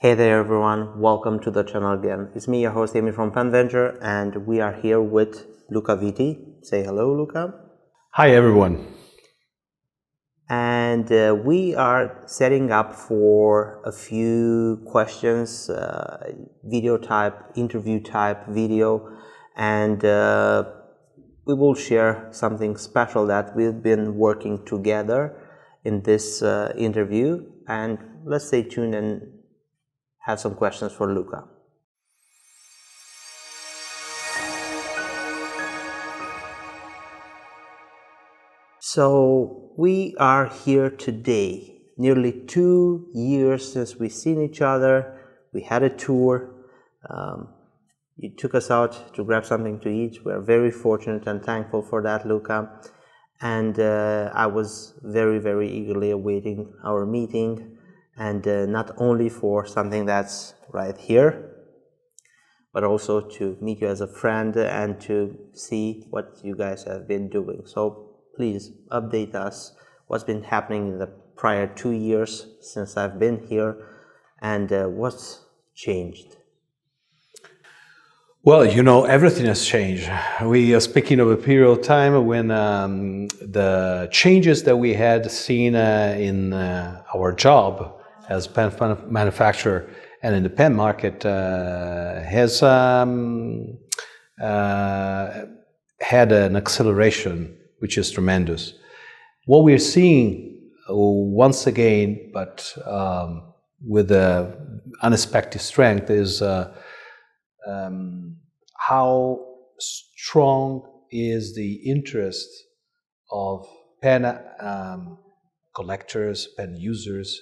Hey there everyone, welcome to the channel again. It's me, your host Amy from Penventure, and we are here with Luca Viti. Say hello, Luca. Hi everyone. And we are setting up for a few questions, video type, interview type video, and we will share something special that we've been working together in this interview. And let's stay tuned and have some questions for Luca. So we are here today, nearly 2 years since we've seen each other. We had a tour. You took us out to grab something to eat. We're very fortunate and thankful for that, Luca. And I was very, very eagerly awaiting our meeting. And not only for something that's right here, but also to meet you as a friend and to see what you guys have been doing. So please update us what's been happening in the prior 2 years since I've been here, and what's changed. Well, everything has changed. We are speaking of a period of time when the changes that we had seen in our job as pen manufacturer and in the pen market has had an acceleration which is tremendous. What we're seeing once again, but with unexpected strength, is how strong is the interest of pen collectors, pen users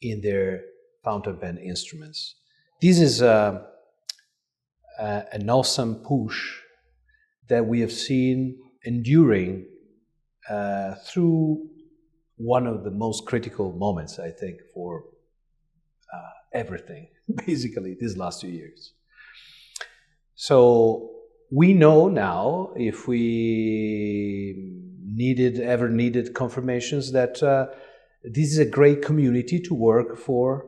in their fountain pen instruments. This is an awesome push that we have seen enduring through one of the most critical moments, I think, for everything, basically, these last 2 years. So we know now, if we ever needed confirmations, that this is a great community to work for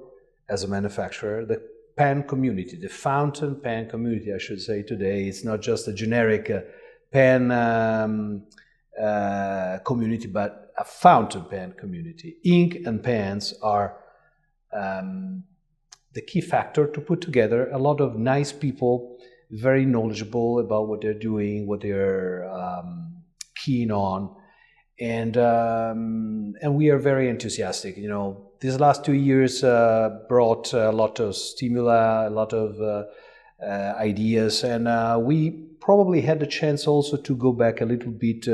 as a manufacturer. The pen community, the fountain pen community, I should say today, it's not just a generic pen community, but a fountain pen community. Ink and pens are the key factor to put together a lot of nice people, very knowledgeable about what they're doing, what they're keen on. And we are very enthusiastic. These last 2 years brought a lot of stimuli, a lot of ideas, and we probably had the chance also to go back a little bit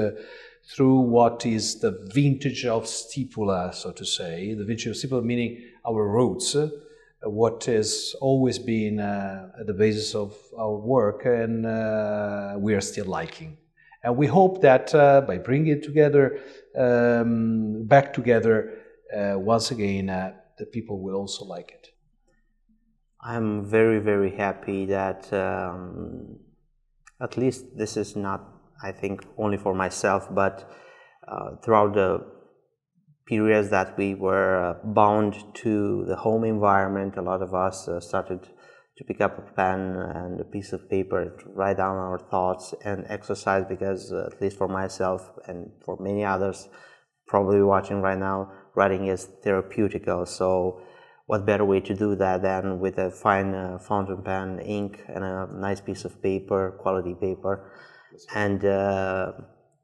through what is the vintage of Stipula, so to say. The vintage of Stipula meaning our roots, what has always been at the basis of our work, and we are still liking. And we hope that by bringing it together, back together, once again, the people will also like it. I'm very, very happy that at least this is not, I think, only for myself, but throughout the periods that we were bound to the home environment, a lot of us started to pick up a pen and a piece of paper to write down our thoughts and exercise, because at least for myself and for many others probably watching right now, writing is therapeutical. So what better way to do that than with a fine fountain pen, ink, and a nice piece of paper, quality paper. And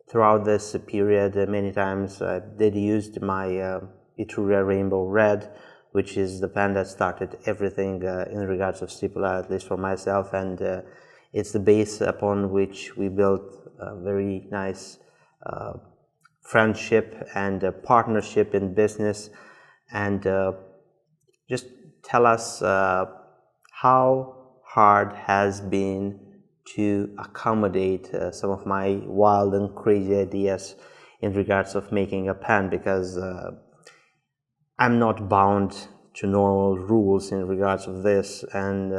throughout this period, many times I did use my Etruria Rainbow Red, which is the pen that started everything in regards of Stipula, at least for myself, and it's the base upon which we built a very nice friendship and partnership in business. And just tell us how hard has been to accommodate some of my wild and crazy ideas in regards of making a pen, because I'm not bound to normal rules in regards of this, and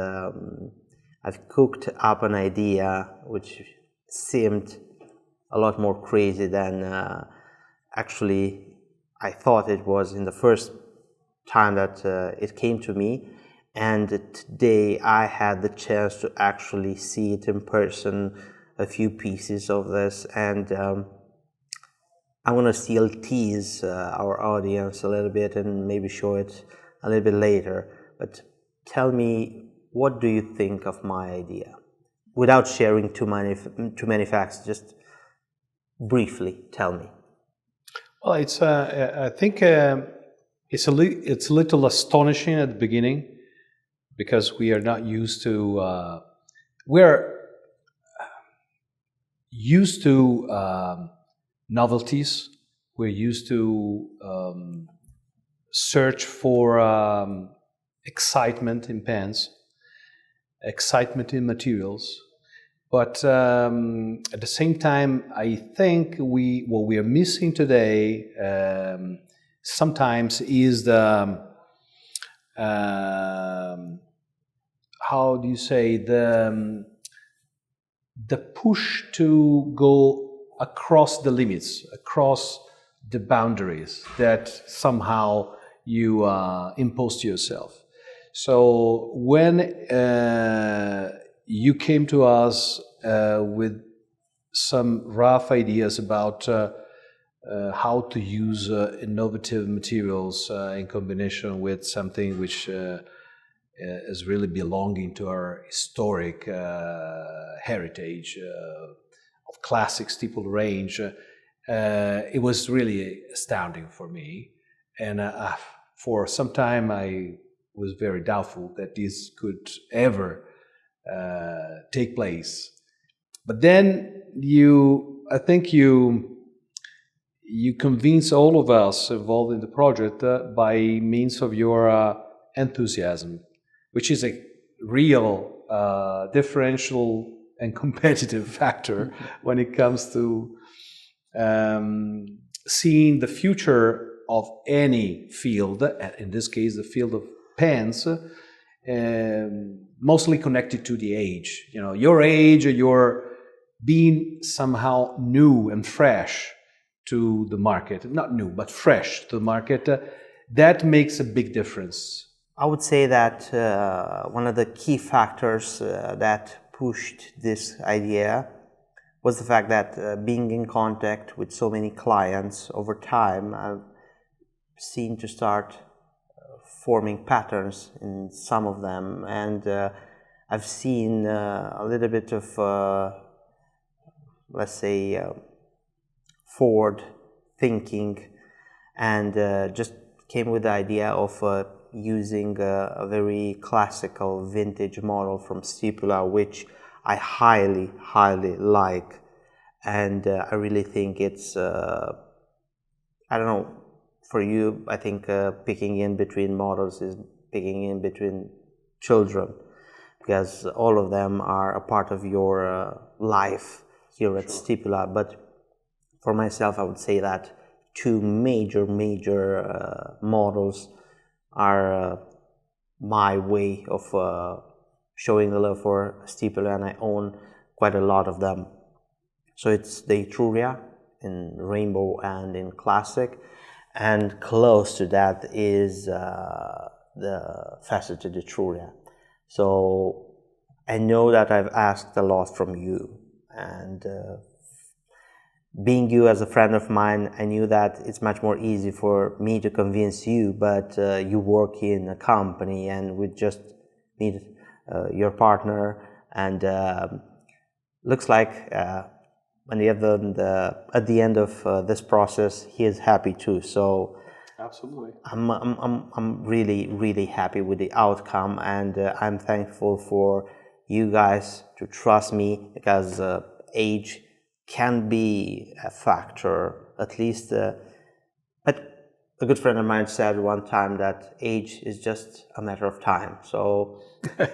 I've cooked up an idea which seemed a lot more crazy than actually I thought it was in the first time that it came to me. and today I had the chance to actually see it in person, a few pieces of this, and I'm going to still tease our audience a little bit and maybe show it a little bit later. But tell me, what do you think of my idea? Without sharing too many facts, just briefly tell me. Well, I think it's a little astonishing at the beginning, because we are not used to novelties. We're used to search for excitement in pens, excitement in materials. But at the same time, I think what we are missing today sometimes is the how do you say, the push to go across the limits, across the boundaries that somehow you impose to yourself. So when you came to us with some rough ideas about how to use innovative materials in combination with something which is really belonging to our historic heritage of classic Stipula range, it was really astounding for me. And for some time I was very doubtful that this could ever take place. But then I think you convince all of us involved in the project by means of your enthusiasm, which is a real differential and competitive factor when it comes to seeing the future of any field, in this case the field of pens, mostly connected to the age. You know, your age, you're being somehow new and fresh to the market. Not new, but fresh to the market. That makes a big difference. I would say that one of the key factors that pushed this idea was the fact that being in contact with so many clients over time, I've seen to start forming patterns in some of them, and I've seen a little bit of, let's say, forward thinking, and just came with the idea of using a very classical vintage model from Stipula, which I highly, highly like, and I really think it's, I don't know, for you, I think picking in between models is picking in between children, because all of them are a part of your life here at Stipula. But for myself, I would say that two major models are my way of showing the love for Stipula, and I own quite a lot of them. So it's the Etruria in Rainbow and in Classic, and close to that is the Faceted Etruria. So I know that I've asked a lot from you, and being you as a friend of mine, I knew that it's much more easy for me to convince you, but you work in a company and we just need your partner, and looks like at the end of this process, he is happy too. So absolutely, I'm really happy with the outcome, and I'm thankful for you guys to trust me, because age can be a factor, at least. But a good friend of mine said one time that age is just a matter of time. So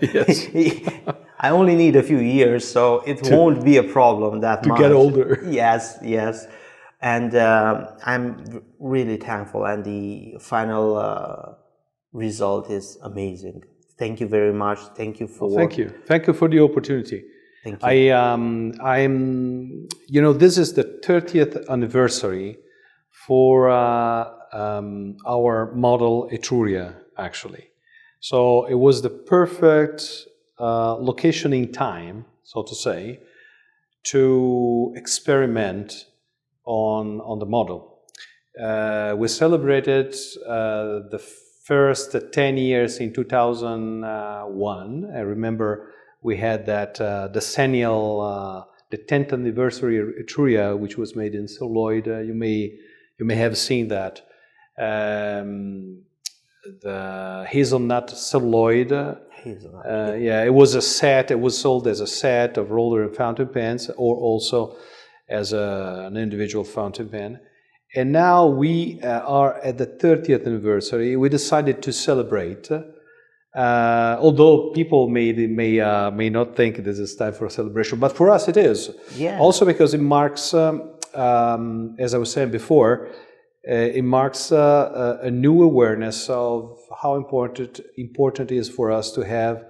yes. I only need a few years, so it won't be a problem that much. To get older. Yes. And I'm really thankful, and the final result is amazing. Thank you very much. Thank you for. Thank you for the opportunity. Thank you. I'm. This is the 30th anniversary for our model Etruria, actually. So it was the perfect location in time, so to say, to experiment on the model. We celebrated the first 10 years in 2001. I remember we had that decennial, the 10th anniversary of Etruria, which was made in celluloid. You may have seen that. The hazelnut celluloid. Yeah, it was a set. It was sold as a set of roller and fountain pens, or also as an individual fountain pen. And now we are at the 30th anniversary. We decided to celebrate. Although people may not think this is time for a celebration, but for us it is. Yeah. Also because it marks, as I was saying before, it marks a new awareness of how important it is for us to have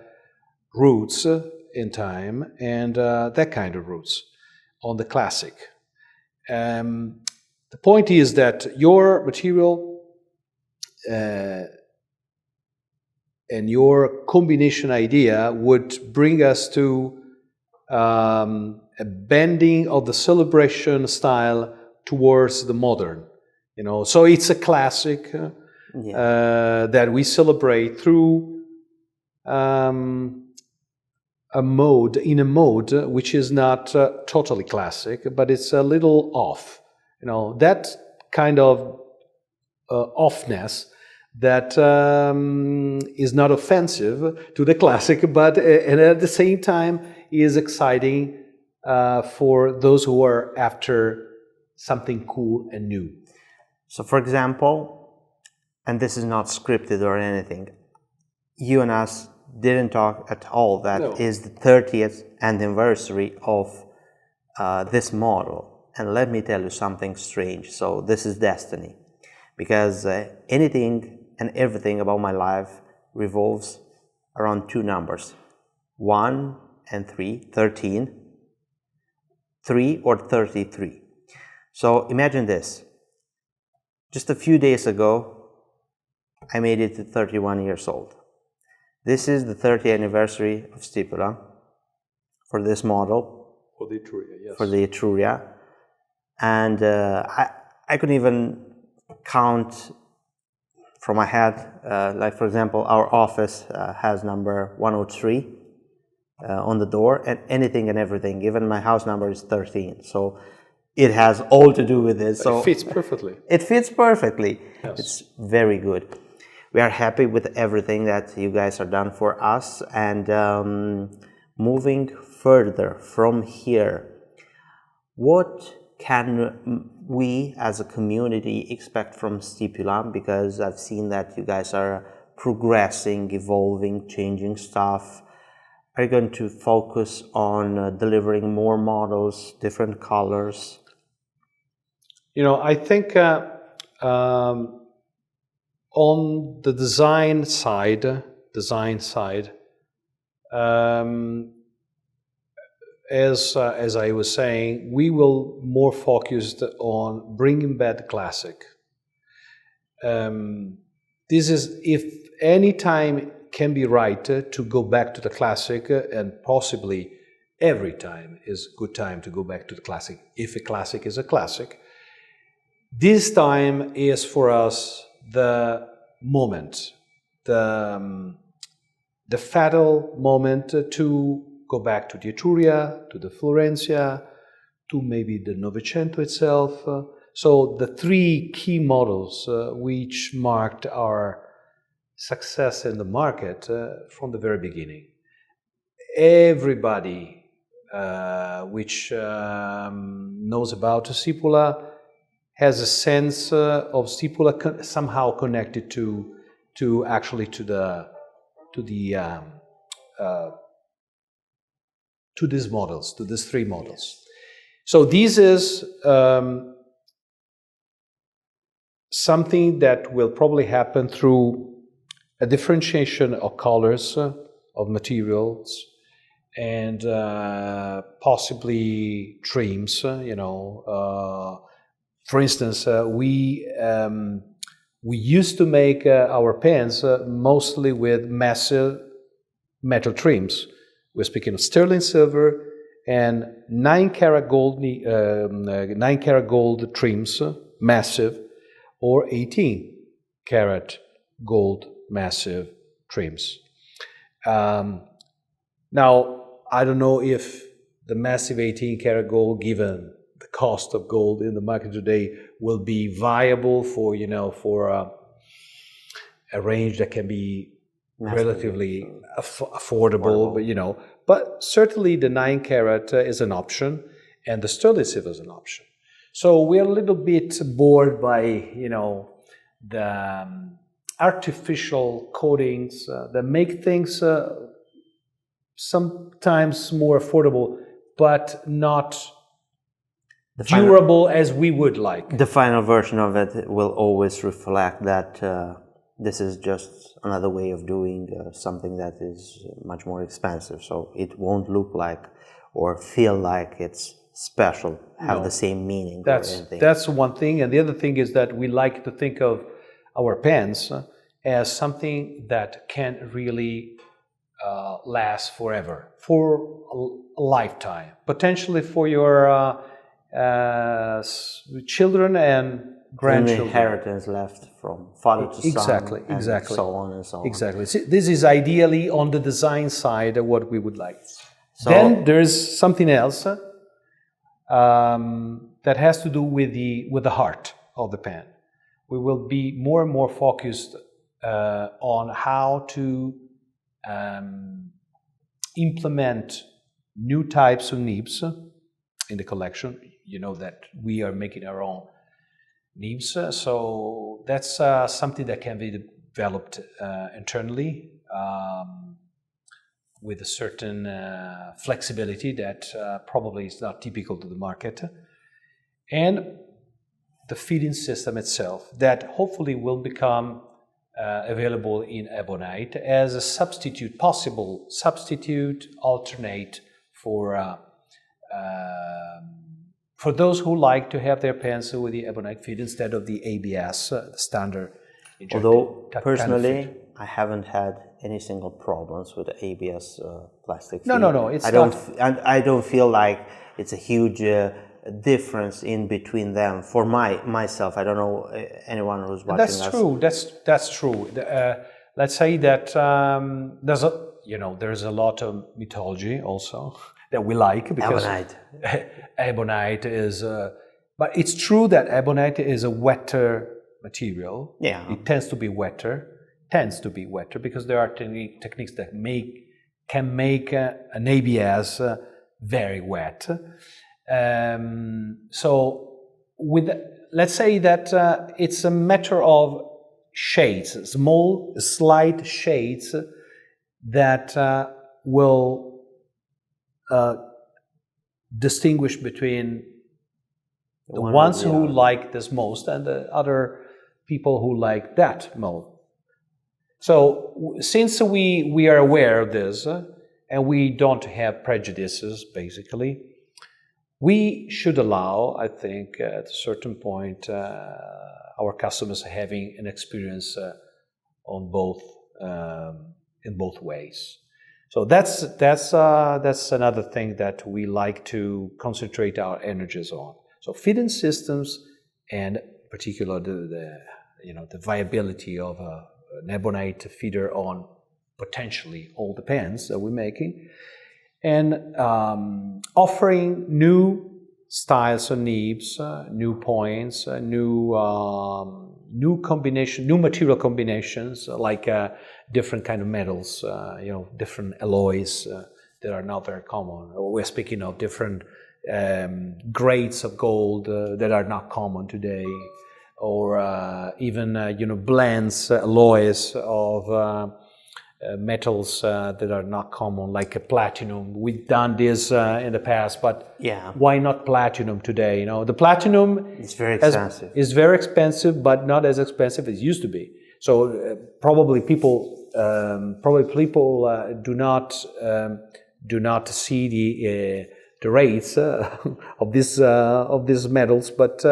roots in time, and that kind of roots on the classic. The point is that your material and your combination idea would bring us to a bending of the celebration style towards the modern. So it's a classic that we celebrate through a mode which is not totally classic, but it's a little off. That kind of offness that is not offensive to the classic, but and at the same time is exciting for those who are after something cool and new. So, for example, and this is not scripted or anything, you and us didn't talk at all. That is the 30th anniversary of this model. And let me tell you something strange. So this is destiny, because anything and everything about my life revolves around two numbers, 1 and 3, 13, 3 or 33. So imagine this. Just a few days ago, I made it to 31 years old. This is the 30th anniversary of Stipula for this model. For the Etruria, yes. For the Etruria. And I couldn't even count from my head. Like, for example, our office has number 103 on the door, and anything and everything. Even my house number is 13. So it has all to do with this. So it fits perfectly. It fits perfectly. Yes. It's very good. We are happy with everything that you guys are done for us, and moving further from here, what can we as a community expect from Stipula? Because I've seen that you guys are progressing, evolving, changing stuff. Are you going to focus on delivering more models, different colors? I think on the design side, as I was saying, we will more focused on bringing back the classic. This is, if any time can be right to go back to the classic, and possibly every time is a good time to go back to the classic, if a classic is a classic. This time is for us the moment, the fatal moment to go back to the Etruria, to the Florencia, to maybe the Novecento itself. So the three key models which marked our success in the market from the very beginning. Everybody which knows about Stipula has a sense of Stipula somehow connected to these models, to these three models. So this is something that will probably happen through a differentiation of colors, of materials, and possibly trims. For instance, we we used to make our pens mostly with massive metal trims. We're speaking of sterling silver and 9-carat gold, 9-carat gold trims, massive, or 18-carat gold massive trims. Now, I don't know if the massive 18-karat gold, given the cost of gold in the market today, will be viable for, for a range that can be relatively affordable, but certainly the 9-karat is an option, and the sterling silver is an option. So we're a little bit bored by, the artificial coatings that make things sometimes more affordable, but not durable as we would like. The final version of it will always reflect that this is just another way of doing something that is much more expensive. So it won't look like or feel like it's special, have the same meaning. That's one thing. And the other thing is that we like to think of our pens as something that can really last forever, for a lifetime, potentially for your children and grandchildren. An inheritance left from father to son, and so on and so on. Exactly. See, this is ideally on the design side of what we would like. So, then there's something else that has to do with the heart of the pen. We will be more and more focused on how to implement new types of nibs in the collection. You know that we are making our own nibs, so that's something that can be developed internally with a certain flexibility that probably is not typical to the market, and the feeding system itself that hopefully will become available in ebonite as a substitute, possible substitute, alternate for those who like to have their pens with the ebonite feed instead of the ABS, the standard. Although personally, I haven't had any single problems with the ABS plastic feed. No. I don't feel like it's a huge difference in between them for myself. I don't know anyone who's watching us. That's true. Let's say that there's a lot of mythology also that we like because ebonite is. But it's true that ebonite is a wetter material. Yeah, it tends to be wetter because there are techniques that can make an ABS very wet. So let's say that it's a matter of shades, small, slight shades that will distinguish between the ones who like this most and the other people who like that most. So since we are aware of this and we don't have prejudices, basically, we should allow, I think, at a certain point, our customers having an experience on both in both ways. So that's another thing that we like to concentrate our energies on. So feeding systems, and in particular the viability of an ebonite feeder on potentially all the pens that we're making, and offering new styles of nibs, new points, new material combinations, like different kind of metals, different alloys that are not very common. We're speaking of different grades of gold that are not common today, or even blends, alloys of metals that are not common, like a platinum. We've done this in the past, but why not platinum today? The platinum is very expensive. Is very expensive, but not as expensive as it used to be. So probably people do not see the rates of these metals, but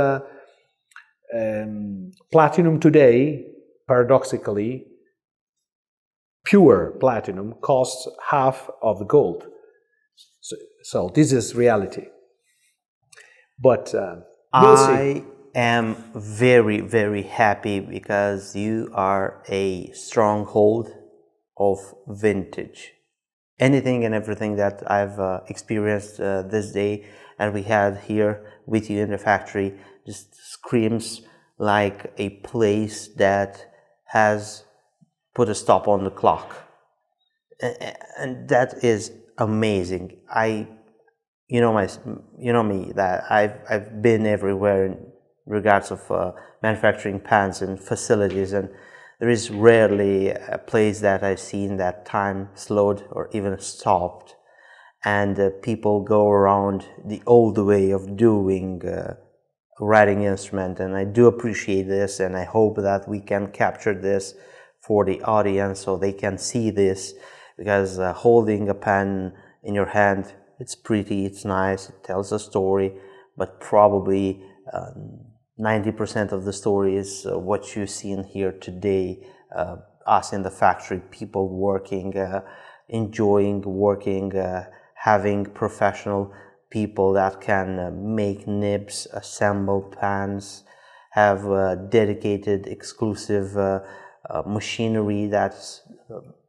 platinum today, paradoxically, pure platinum costs half of the gold. So this is reality. But we'll see. I am very, very happy because you are a stronghold of vintage. Anything and everything that I've experienced this day and we had here with you in the factory just screams like a place that has put a stop on the clock. And that is amazing. You know me, that I've been everywhere in regards of manufacturing plants and facilities, and there is rarely a place that I've seen that time slowed or even stopped, and people go around the old way of doing writing instrument, and I do appreciate this, and I hope that we can capture this for the audience so they can see this, because holding a pen in your hand, it's pretty, it's nice, it tells a story, but probably 90% of the story is what you see in here today, us in the factory, people working, enjoying working, having professional people that can make nibs, assemble pans, have dedicated, exclusive machinery that's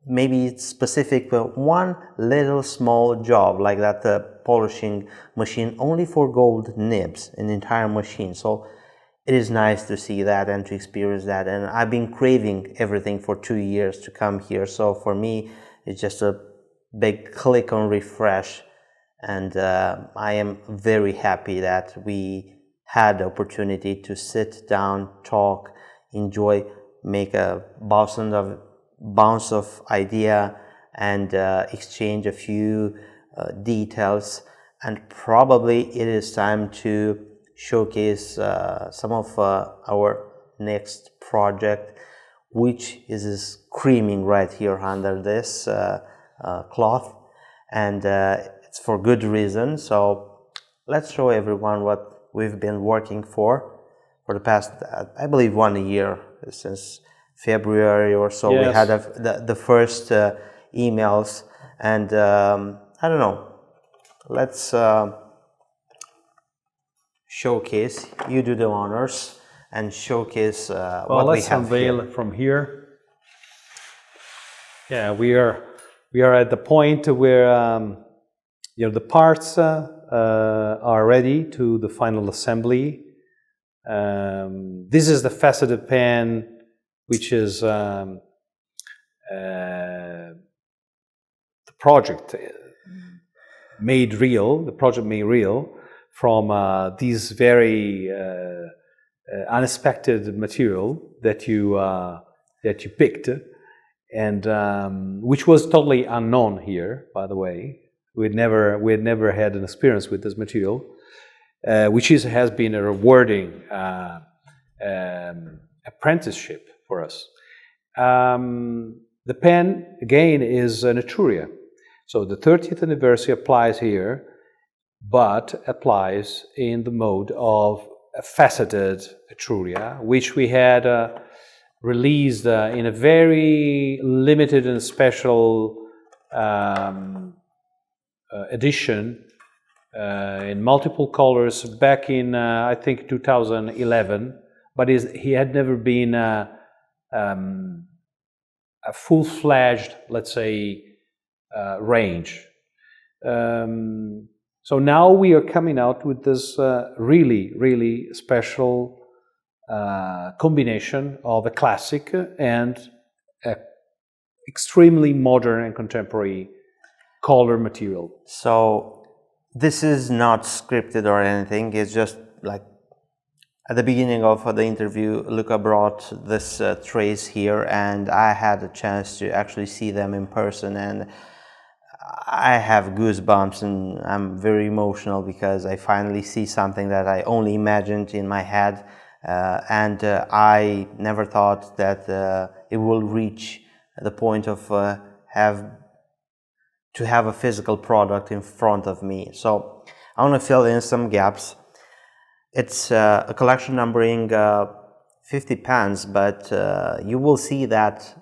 maybe it's specific for one little small job, like that polishing machine only for gold nibs, an entire machine. So it is nice to see that and to experience that, and I've been craving everything for 2 years to come here. So for me it's just a big click on refresh, and I am very happy that we had the opportunity to sit down, talk, enjoy, make a bounce of idea, and exchange a few details. And probably it is time to showcase some of our next project, which is screaming right here under this cloth, and it's for good reason. So let's show everyone what we've been working for the past I believe 1 year, since February or so. Yes. We had the first emails, and I don't know, let's showcase. You do the honors and showcase what we have let's unveil here. from here. Yeah, we are at the point where the parts are ready to the final assembly. This is the faceted pen, which is the project made real. The project made real from these very unexpected material that you picked, and which was totally unknown here. By the way, we had never had an experience with this material, which has been a rewarding apprenticeship for us. The pen again is an Etruria, so the 30th anniversary applies here, but applies in the mode of a faceted Etruria, which we had released in a very limited and special edition in multiple colors back in I think 2011, but he had never been a full-fledged, let's say, range. So now we are coming out with this really, really special combination of a classic and a extremely modern and contemporary color material. So this is not scripted or anything. It's just like at the beginning of the interview, Luca brought this trays here, and I had a chance to actually see them in person, and I have goosebumps, and I'm very emotional because I finally see something that I only imagined in my head, and I never thought that it will reach the point of to have a physical product in front of me. So I want to fill in some gaps. It's a collection numbering 50 pens, but you will see that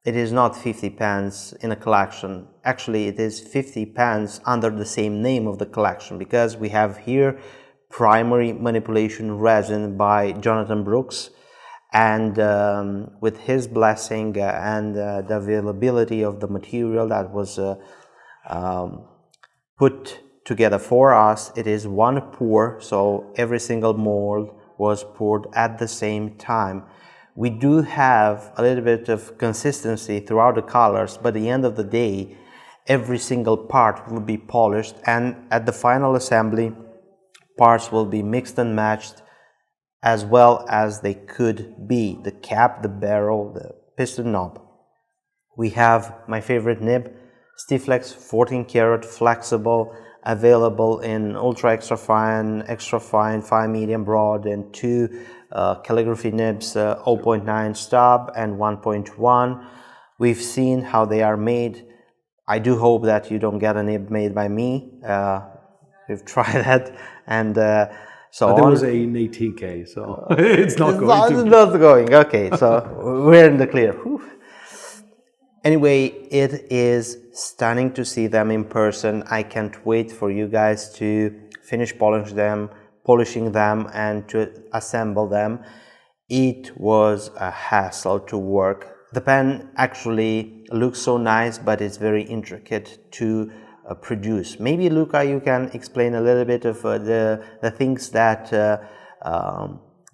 it is not 50 pens in a collection. Actually, it is 50 pens under the same name of the collection, because we have here primary manipulation resin by Jonathan Brooks, and with his blessing and the availability of the material that was put together for us, it is one pour, so every single mold was poured at the same time. We do have a little bit of consistency throughout the colors, but at the end of the day, every single part will be polished, and at the final assembly, parts will be mixed and matched as well as they could be. The cap, the barrel, the piston knob. We have my favorite nib, Stiflex 14 karat flexible, available in ultra extra fine, 5 medium broad, and 2 calligraphy nibs, 0.9 stub and 1.1. We've seen how they are made. I do hope that you don't get a nib made by me. We've tried that, and so but there on. was an 18K, so it's not going. It's not going. Okay, so we're in the clear. Whew. Anyway, it is stunning to see them in person. I can't wait for you guys to finish polishing them and to assemble them. It was a hassle to work. The pen actually looks so nice, but it's very intricate to produce. Maybe Luca, you can explain a little bit of the things that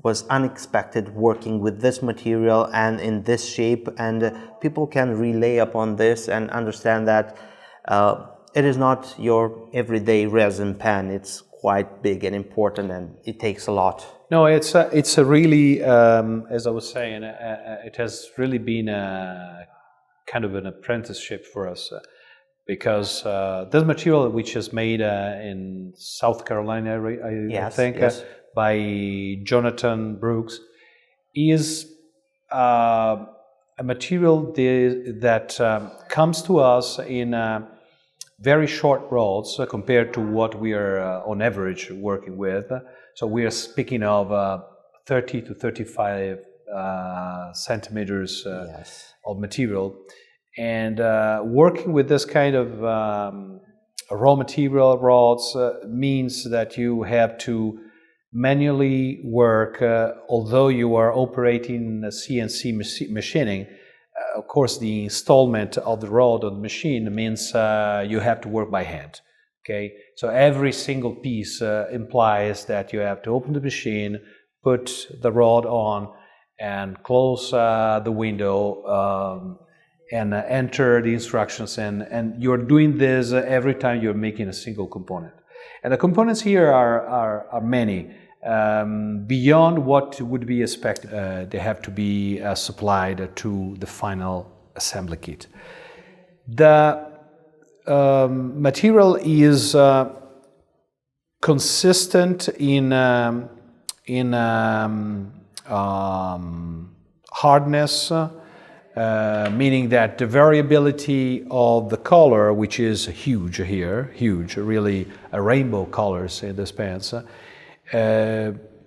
was unexpected working with this material and in this shape, and people can relay upon this and understand that it is not your everyday resin pen. It's quite big and important, and it takes a lot. No, it's a really, as I was saying, it has really been a kind of an apprenticeship for us, because this material, which is made in South Carolina, I think, yes. By Jonathan Brooks, is a material that comes to us in very short rods compared to what we are on average working with. So we are speaking of 30 to 35 centimeters of material. And working with this kind of raw material rods means that you have to manually work, although you are operating CNC machining. Of course, the installment of the rod on the machine means you have to work by hand. Okay, so every single piece implies that you have to open the machine, put the rod on, and close the window, and enter the instructions. And you're doing this every time you're making a single component. And the components here are many. Beyond what would be expected, they have to be supplied to the final assembly kit. The material is consistent in hardness, meaning that the variability of the color, which is huge here, huge, really a rainbow colors in this pens,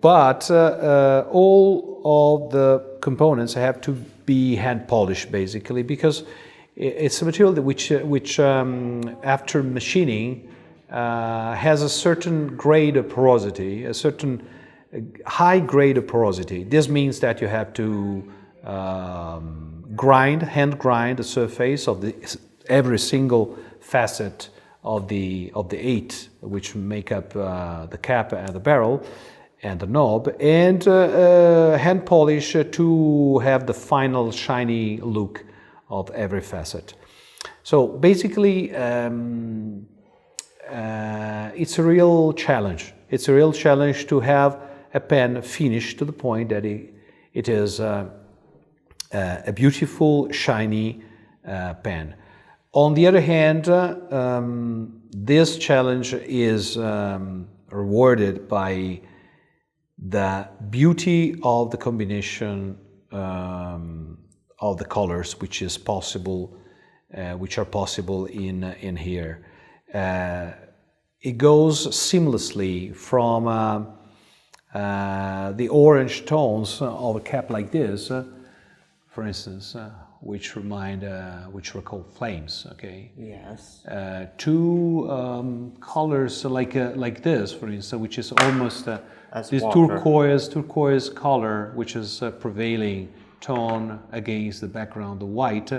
but all of the components have to be hand polished basically, because it's a material which after machining has a certain grade of porosity, a certain high grade of porosity. This means that you have to hand grind the surface of every single facet of the 8 which make up the cap and the barrel and the knob, and hand polish to have the final shiny look of every facet. So basically it's a real challenge. It's a real challenge to have a pen finished to the point that it is a beautiful, shiny pen. On the other hand, this challenge is rewarded by the beauty of the combination of the colors, which are possible in here. It goes seamlessly from the orange tones of a cap like this, for instance, which were called flames. Okay. Yes. Two colors like this, for instance, which is almost this water. turquoise color, which is a prevailing tone against the background, the white,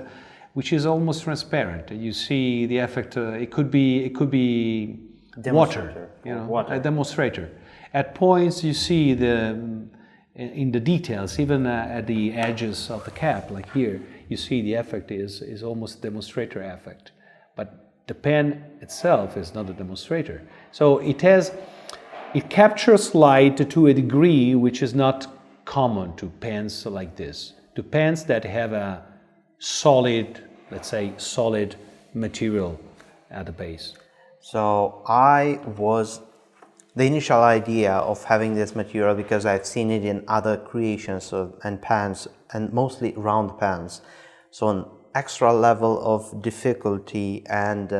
which is almost transparent. You see the effect. It could be water, a demonstrator. At points, you see in the details, even at the edges of the cap, like here, you see the effect is almost demonstrator effect. But the pen itself is not a demonstrator. So it captures light to a degree which is not common to pens like this, to pens that have a solid, let's say, solid material at the base. So the initial idea of having this material, because I've seen it in other creations and pans, and mostly round pans. So an extra level of difficulty and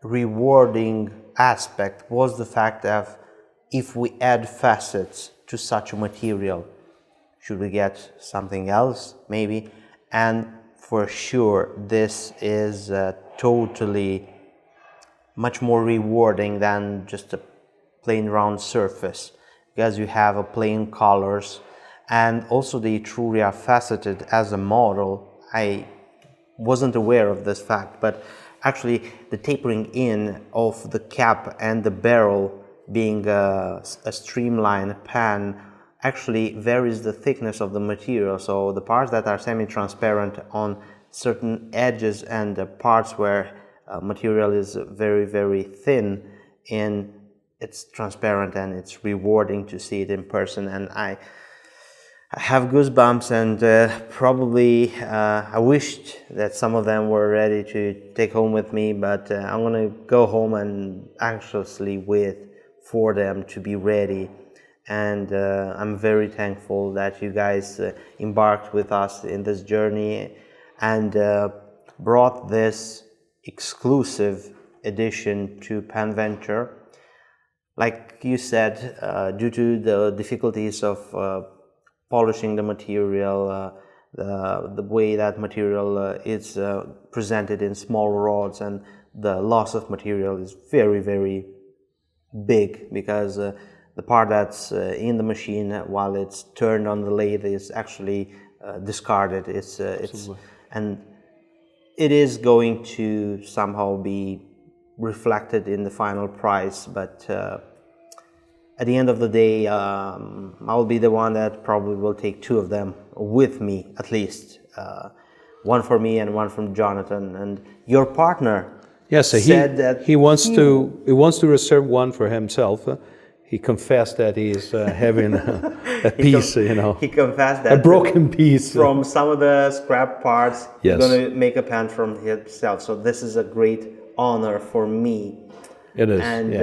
rewarding aspect was the fact that if we add facets to such a material, should we get something else maybe? And for sure, this is totally much more rewarding than just a plain round surface, because you have a plain colors. And also the Etruria Faceted as a model, I wasn't aware of this fact, but actually the tapering in of the cap and the barrel being a streamlined pan actually varies the thickness of the material. So the parts that are semi-transparent on certain edges and the parts where material is very, very thin, it's transparent, and it's rewarding to see it in person. And I have goosebumps, and probably I wished that some of them were ready to take home with me, but I'm gonna go home and anxiously wait for them to be ready. And I'm very thankful that you guys embarked with us in this journey and brought this exclusive edition to PenVenture. Like you said, due to the difficulties of polishing the material, the way that material is presented in small rods, and the loss of material is very, very big, because the part that's in the machine while it's turned on the lathe is actually discarded. And it is going to somehow be reflected in the final price, but at the end of the day, I'll be the one that probably will take two of them with me, at least. One for me and one from Jonathan. And your partner said that he wants to reserve one for himself. He confessed that he is having a piece, He confessed that a broken piece from some of the scrap parts. Yes. He's going to make a pen from himself. So this is a great honor for me. It is, and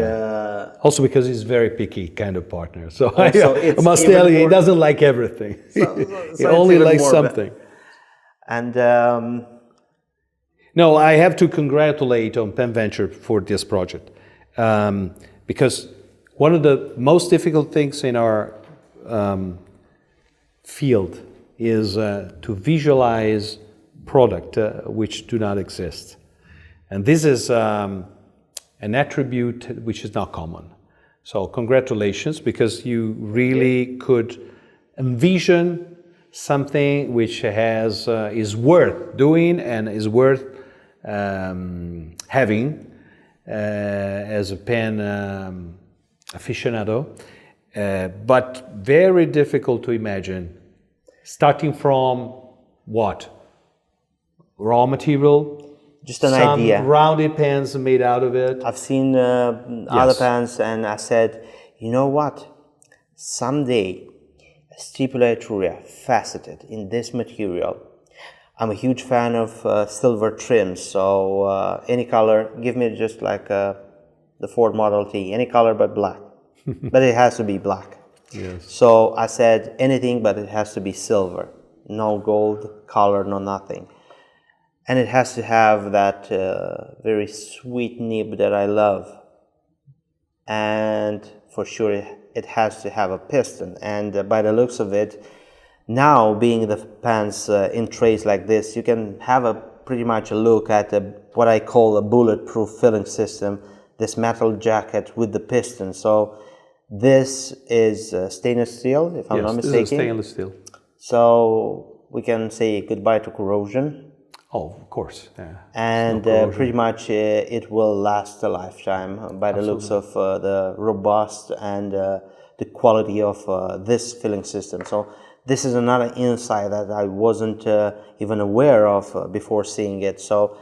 also because he's very picky kind of partner. So I must tell you, he doesn't like everything. He only likes something. And no, I have to congratulate on PenVenture for this project, because one of the most difficult things in our field is to visualize product which do not exist, and this is an attribute which is not common. So congratulations, because you really could envision something which is worth doing and is worth having as a pen aficionado, but very difficult to imagine. Starting from what? Raw material? Just an idea. Some rounded pens made out of it. I've seen other pens, and I said, you know what? Someday, Stipula Etruria Faceted in this material. I'm a huge fan of silver trims, so any color, give me just like the Ford Model T, any color but black. But it has to be black. Yes. So I said anything, but it has to be silver. No gold color, no nothing. And it has to have that very sweet nib that I love. And for sure, it has to have a piston. And by the looks of it, now being the pens in trays like this, you can have a pretty much a look at what I call a bulletproof filling system, this metal jacket with the piston. So this is stainless steel, if I'm not mistaken. Yes, this is stainless steel. So we can say goodbye to corrosion. Oh, of course. Yeah. And pretty much it will last a lifetime by the looks of the robust and the quality of this filling system. So this is another insight that I wasn't even aware of before seeing it. So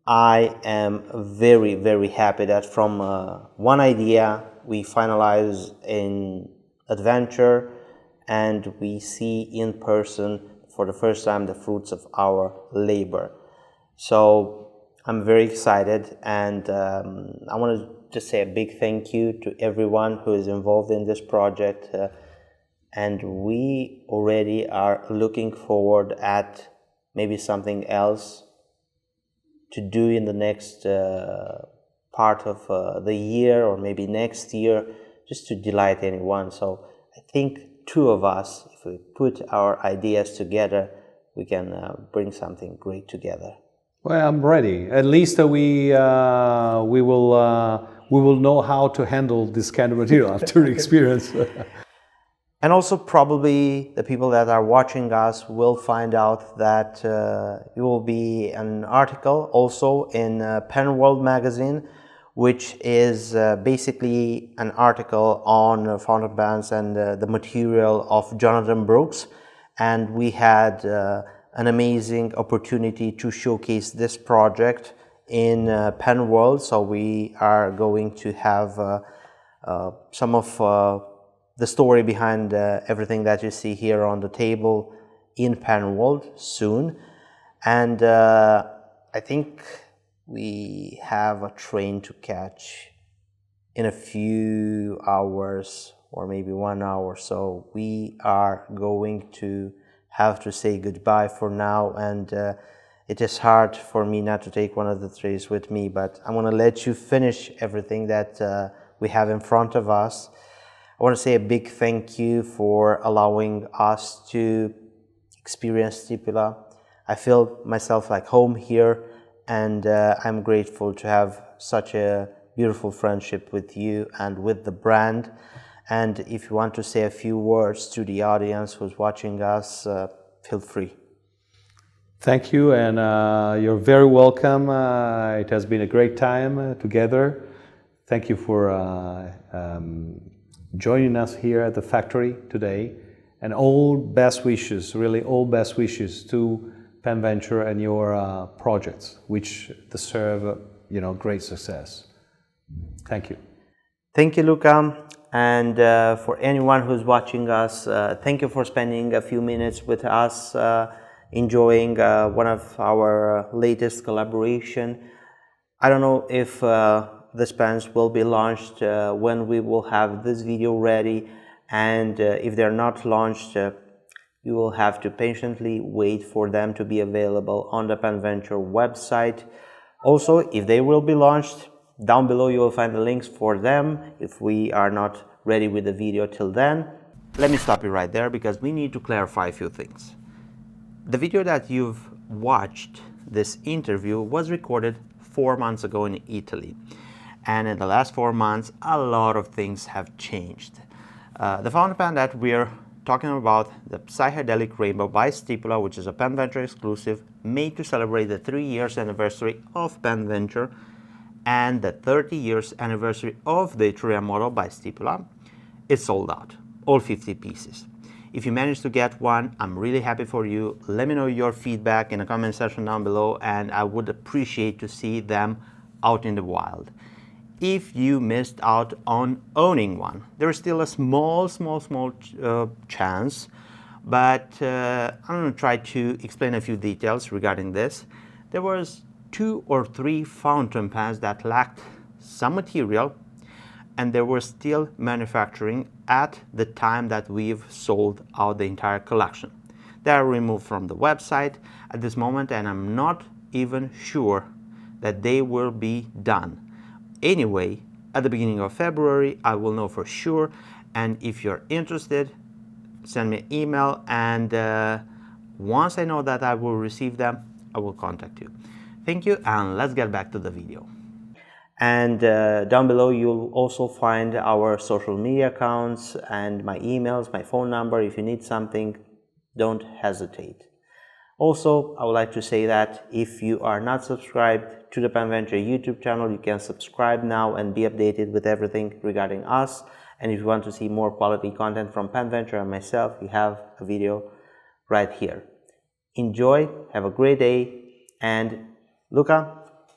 I am very, very happy that from one idea we finalize an adventure and we see in person for the first time the fruits of our labor. So I'm very excited, and I want to just say a big thank you to everyone who is involved in this project. And we already are looking forward at maybe something else to do in the next part of the year, or maybe next year, just to delight anyone. So I think two of us, if we put our ideas together, we can bring something great together. Well, I'm ready. At least we will know how to handle this kind of material after the experience. And also probably the people that are watching us will find out that it will be an article also in Pen World magazine, which is basically an article on fountain pens and the material of Jonathan Brooks. And we had an amazing opportunity to showcase this project in Pen World. So we are going to have some of the story behind everything that you see here on the table in Pen World soon. And I think we have a train to catch in a few hours or maybe 1 hour. So we are going to have to say goodbye for now, and it is hard for me not to take one of the trays with me, but I'm going to let you finish everything that we have in front of us. I want to say a big thank you for allowing us to experience Stipula. I feel myself like home here, and I'm grateful to have such a beautiful friendship with you and with the brand. And if you want to say a few words to the audience who's watching us, feel free. Thank you, and you're very welcome. It has been a great time together. Thank you for joining us here at the factory today, and all best wishes, really all best wishes to Pen Venture and your projects, which deserve, great success. Thank you. Thank you, Luca. And for anyone who's watching us, thank you for spending a few minutes with us, enjoying one of our latest collaboration. I don't know if the pens will be launched when we will have this video ready, and if they're not launched, you will have to patiently wait for them to be available on the Pen Venture website. Also, if they will be launched, down below you will find the links for them if we are not ready with the video till then. Let me stop you right there because we need to clarify a few things. The video that you've watched, this interview, was recorded 4 months ago in Italy. And in the last 4 months, a lot of things have changed. The fountain pen that we're talking about, the Psychedelic Rainbow by Stipula, which is a Pen Venture exclusive, made to celebrate the 3 years anniversary of Pen Venture and the 30 years anniversary of the Etruria model by Stipula, it's sold out, all 50 pieces. If you managed to get one, I'm really happy for you. Let me know your feedback in the comment section down below, and I would appreciate to see them out in the wild. If you missed out on owning one, there is still a small chance, but I'm going to try to explain a few details regarding this. There was 2 or 3 fountain pens that lacked some material, and they were still manufacturing at the time that we've sold out the entire collection. They are removed from the website at this moment, and I'm not even sure that they will be done. Anyway, at the beginning of February, I will know for sure, And if you're interested, send me an email, and once I know that I will receive them, I will contact you. Thank you, and let's get back to the video. And down below you'll also find our social media accounts and my emails, my phone number. If you need something, don't hesitate. Also, I would like to say that if you are not subscribed to the PenVenture YouTube channel, you can subscribe now and be updated with everything regarding us. And if you want to see more quality content from PenVenture and myself, you have a video right here. Enjoy, have a great day, and Luca,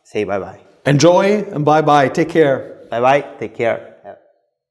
say bye-bye. Enjoy and bye-bye. Take care. Bye-bye, take care.